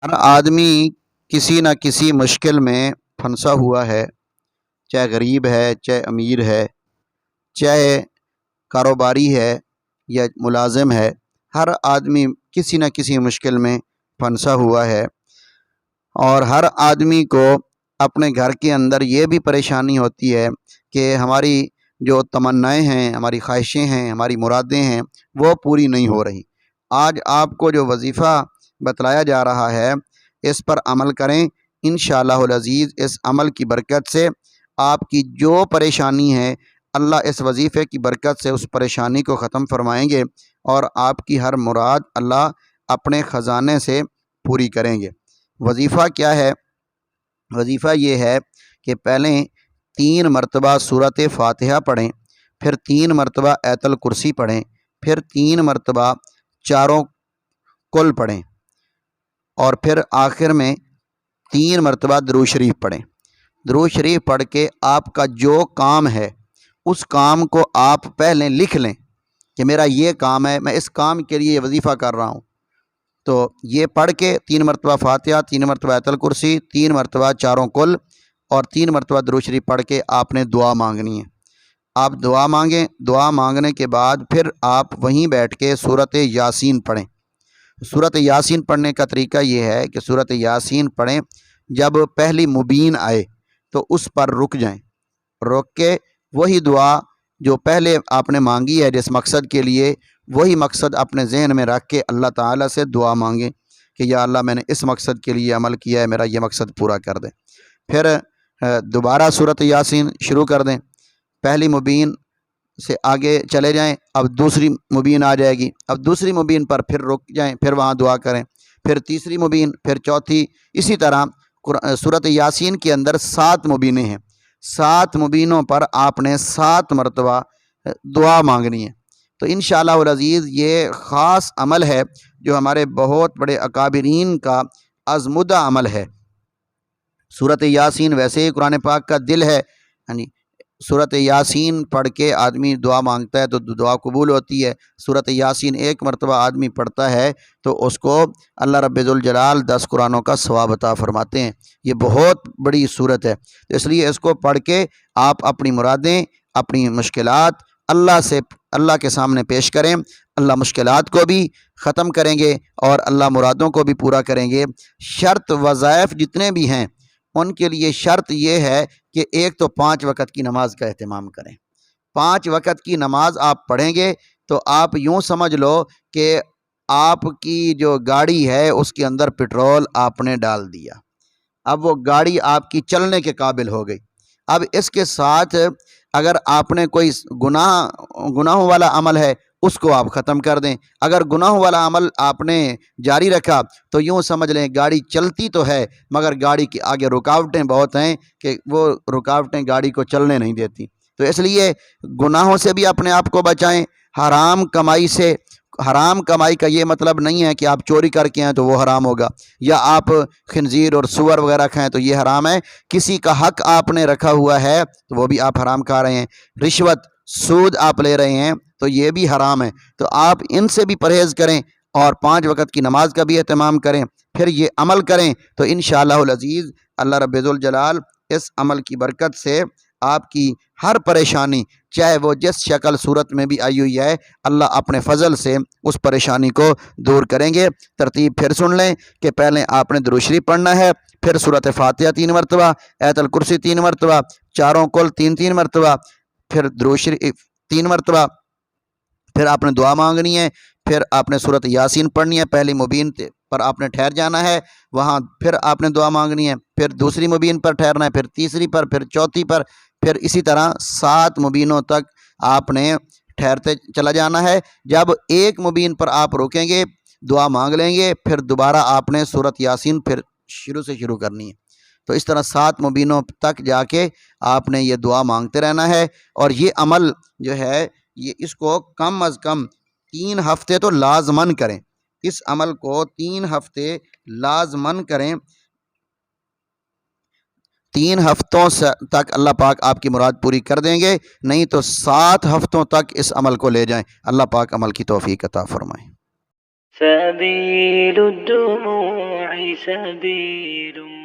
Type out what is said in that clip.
ہر آدمی کسی نہ کسی مشکل میں پھنسا ہوا ہے، چاہے غریب ہے، چاہے امیر ہے، چاہے کاروباری ہے یا ملازم ہے۔ ہر آدمی کسی نہ کسی مشکل میں پھنسا ہوا ہے، اور ہر آدمی کو اپنے گھر کے اندر یہ بھی پریشانی ہوتی ہے کہ ہماری جو تمنائیں ہیں، ہماری خواہشیں ہیں، ہماری مرادیں ہیں، وہ پوری نہیں ہو رہی۔ آج آپ کو جو وظیفہ بتلایا جا رہا ہے، اس پر عمل کریں۔ انشاءاللہ العزیز اس عمل کی برکت سے آپ کی جو پریشانی ہے، اللہ اس وظیفے کی برکت سے اس پریشانی کو ختم فرمائیں گے، اور آپ کی ہر مراد اللہ اپنے خزانے سے پوری کریں گے۔ وظیفہ کیا ہے؟ وظیفہ یہ ہے کہ پہلے 3 مرتبہ سورۃ فاتحہ پڑھیں، پھر 3 مرتبہ آیت الکرسی پڑھیں، پھر 3 مرتبہ چاروں کل پڑھیں، اور پھر آخر میں 3 مرتبہ درود شریف پڑھیں۔ درود شریف پڑھ کے آپ کا جو کام ہے، اس کام کو آپ پہلے لکھ لیں کہ میرا یہ کام ہے، میں اس کام کے لیے یہ وظیفہ کر رہا ہوں۔ تو یہ پڑھ کے 3 مرتبہ فاتحہ، 3 مرتبہ آیت الکرسی، 3 مرتبہ چاروں کل اور 3 مرتبہ درود شریف پڑھ کے آپ نے دعا مانگنی ہے۔ آپ دعا مانگیں، دعا مانگنے کے بعد پھر آپ وہیں بیٹھ کے سورۃ یاسین پڑھیں۔ سورۃ یاسین پڑھنے کا طریقہ یہ ہے کہ سورۃ یاسین پڑھیں، جب پہلی مبین آئے تو اس پر رک جائیں، رک کے وہی دعا جو پہلے آپ نے مانگی ہے جس مقصد کے لیے، وہی مقصد اپنے ذہن میں رکھ کے اللہ تعالیٰ سے دعا مانگیں کہ یا اللہ میں نے اس مقصد کے لیے عمل کیا ہے، میرا یہ مقصد پورا کر دیں۔ پھر دوبارہ سورۃ یاسین شروع کر دیں، پہلی مبین سے آگے چلے جائیں، اب دوسری مبین آ جائے گی، اب دوسری مبین پر پھر رک جائیں، پھر وہاں دعا کریں، پھر تیسری مبین، پھر چوتھی، اسی طرح سورۃ یاسین کے اندر 7 مبینیں ہیں، 7 مبینوں پر آپ نے 7 مرتبہ دعا مانگنی ہے۔ تو انشاءاللہ العزیز یہ خاص عمل ہے جو ہمارے بہت بڑے اکابرین کا آزمودہ عمل ہے۔ سورۃ یاسین ویسے ہی قرآن پاک کا دل ہے، یعنی سورۃ یاسین پڑھ کے آدمی دعا مانگتا ہے تو دعا قبول ہوتی ہے۔ سورۃ یاسین 1 مرتبہ آدمی پڑھتا ہے تو اس کو اللہ رب ذوالجلال 10 قرآنوں کا ثواب عطا فرماتے ہیں۔ یہ بہت بڑی صورت ہے، تو اس لیے اس کو پڑھ کے آپ اپنی مرادیں، اپنی مشکلات اللہ کے سامنے پیش کریں۔ اللہ مشکلات کو بھی ختم کریں گے اور اللہ مرادوں کو بھی پورا کریں گے۔ شرط وظائف جتنے بھی ہیں ان کے لیے شرط یہ ہے کہ ایک تو 5 وقت کی نماز کا اہتمام کریں۔ 5 وقت کی نماز آپ پڑھیں گے تو آپ یوں سمجھ لو کہ آپ کی جو گاڑی ہے اس کے اندر پٹرول آپ نے ڈال دیا، اب وہ گاڑی آپ کی چلنے کے قابل ہو گئی۔ اب اس کے ساتھ اگر آپ نے کوئی گناہوں والا عمل ہے اس کو آپ ختم کر دیں۔ اگر گناہوں والا عمل آپ نے جاری رکھا تو یوں سمجھ لیں گاڑی چلتی تو ہے مگر گاڑی کے آگے رکاوٹیں بہت ہیں کہ وہ رکاوٹیں گاڑی کو چلنے نہیں دیتی۔ تو اس لیے گناہوں سے بھی اپنے آپ کو بچائیں، حرام کمائی سے۔ حرام کمائی کا یہ مطلب نہیں ہے کہ آپ چوری کر کے آئیں تو وہ حرام ہوگا، یا آپ خنزیر اور سور وغیرہ کھائیں تو یہ حرام ہے۔ کسی کا حق آپ نے رکھا ہوا ہے تو وہ بھی آپ حرام کھا رہے ہیں۔ رشوت، سود آپ لے رہے ہیں تو یہ بھی حرام ہے۔ تو آپ ان سے بھی پرہیز کریں اور 5 وقت کی نماز کا بھی اہتمام کریں، پھر یہ عمل کریں تو انشاءاللہ العزیز اللہ رب ذوالجلال اس عمل کی برکت سے آپ کی ہر پریشانی، چاہے وہ جس شکل صورت میں بھی آئی ہوئی ہے، اللہ اپنے فضل سے اس پریشانی کو دور کریں گے۔ ترتیب پھر سن لیں کہ پہلے آپ نے درود شریف پڑھنا ہے، پھر سورۃ فاتحہ 3 مرتبہ، آیت الکرسی 3 مرتبہ، چاروں کل 3 مرتبہ، پھر درود شریف 3 مرتبہ، پھر آپ نے دعا مانگنی ہے، پھر آپ نے سورۃ یاسین پڑھنی ہے، پہلی مبین پر آپ نے ٹھہر جانا ہے، وہاں پھر آپ نے دعا مانگنی ہے، پھر دوسری مبین پر ٹھہرنا ہے، پھر تیسری پر، پھر چوتھی پر، پھر اسی طرح 7 مبینوں تک آپ نے ٹھہرتے چلا جانا ہے۔ جب ایک مبین پر آپ روکیں گے، دعا مانگ لیں گے، پھر دوبارہ آپ نے سورۃ یاسین پھر شروع سے شروع کرنی ہے۔ تو اس طرح 7 مبینوں تک جا کے آپ نے یہ دعا مانگتے رہنا ہے، اور یہ عمل جو ہے یہ اس کو کم از کم 3 ہفتے تو لازماً کریں۔ اس عمل کو 3 ہفتے لازماً کریں۔ 3 ہفتوں تک اللہ پاک آپ کی مراد پوری کر دیں گے، نہیں تو 7 ہفتوں تک اس عمل کو لے جائیں۔ اللہ پاک عمل کی توفیق عطا فرمائیں۔ سبيل الدموع سبيل